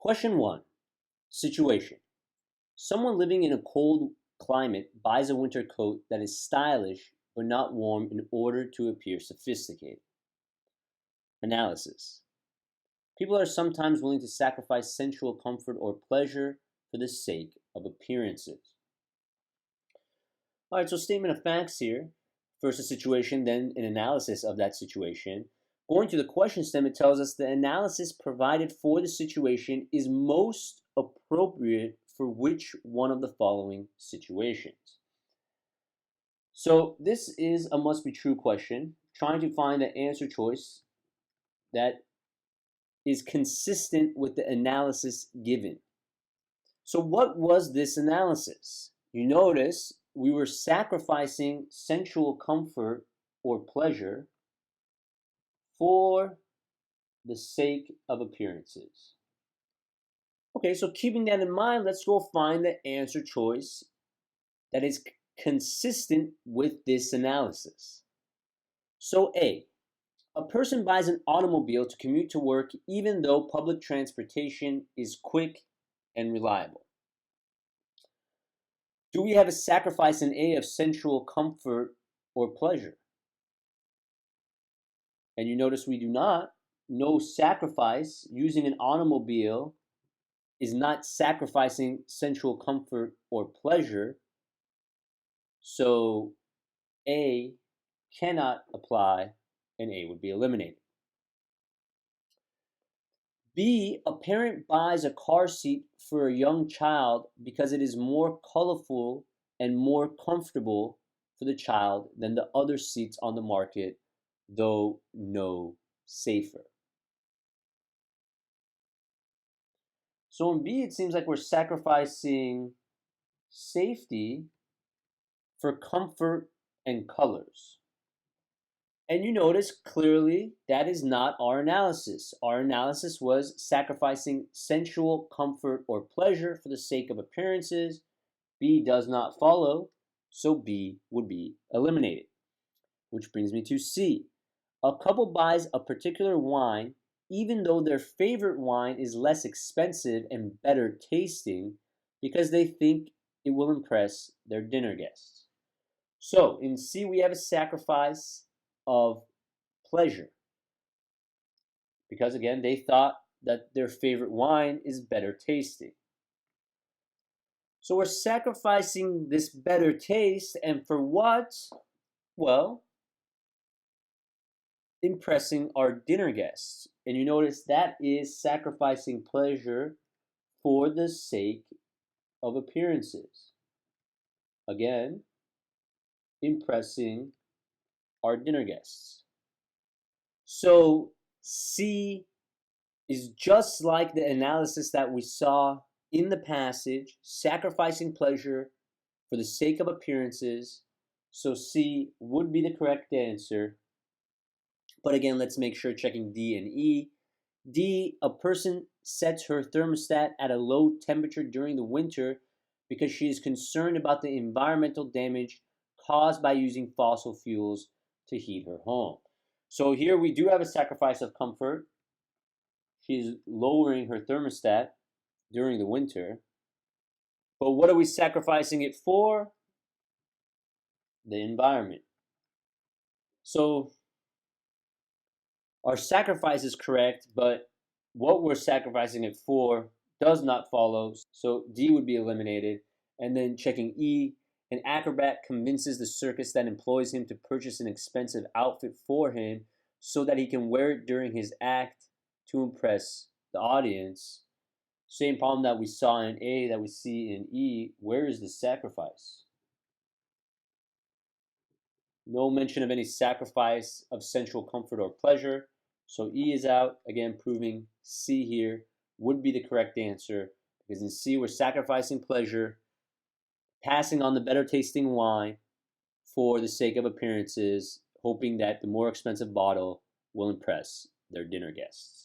Question 1. Situation. Someone living in a cold climate buys a winter coat that is stylish but not warm in order to appear sophisticated. Analysis. People are sometimes willing to sacrifice sensual comfort or pleasure for the sake of appearances. All right, so statement of facts here. First a situation, then an analysis of that situation. Going to the question statement tells us the analysis provided for the situation is most appropriate for which one of the following situations. So this is a must be true question, trying to find the answer choice that is consistent with the analysis given. So what was this analysis? You notice we were sacrificing sensual comfort or pleasure for the sake of appearances. Okay, so keeping that in mind, let's go find the answer choice that is consistent with this analysis. So A person buys an automobile to commute to work even though public transportation is quick and reliable. Do we have a sacrifice in A of sensual comfort or pleasure? And you notice we do not. No sacrifice. Using an automobile is not sacrificing sensual comfort or pleasure. So A cannot apply and A would be eliminated. B, a parent buys a car seat for a young child because it is more colorful and more comfortable for the child than the other seats on the market, though no safer. So in B, it seems like we're sacrificing safety for comfort and colors. And you notice clearly that is not our analysis. Our analysis was sacrificing sensual comfort or pleasure for the sake of appearances. B does not follow, so B would be eliminated. Which brings me to C. A couple buys a particular wine even though their favorite wine is less expensive and better tasting because they think it will impress their dinner guests. So in C we have a sacrifice of pleasure because again they thought that their favorite wine is better tasting. So we're sacrificing this better taste, and for what? Well, impressing our dinner guests. And you notice that is sacrificing pleasure for the sake of appearances. Again, impressing our dinner guests. So C is just like the analysis that we saw in the passage, sacrificing pleasure for the sake of appearances. So C would be the correct answer. But again, let's make sure checking D and E. D, a person sets her thermostat at a low temperature during the winter because she is concerned about the environmental damage caused by using fossil fuels to heat her home. So here we do have a sacrifice of comfort. She's lowering her thermostat during the winter. But what are we sacrificing it for? The environment. So our sacrifice is correct, but what we're sacrificing it for does not follow. So D would be eliminated. And then checking E, an acrobat convinces the circus that employs him to purchase an expensive outfit for him so that he can wear it during his act to impress the audience. Same problem that we saw in A that we see in E. Where is the sacrifice? No mention of any sacrifice of sensual comfort or pleasure. So E is out, again proving C here would be the correct answer, because in C we're sacrificing pleasure, passing on the better tasting wine for the sake of appearances, hoping that the more expensive bottle will impress their dinner guests.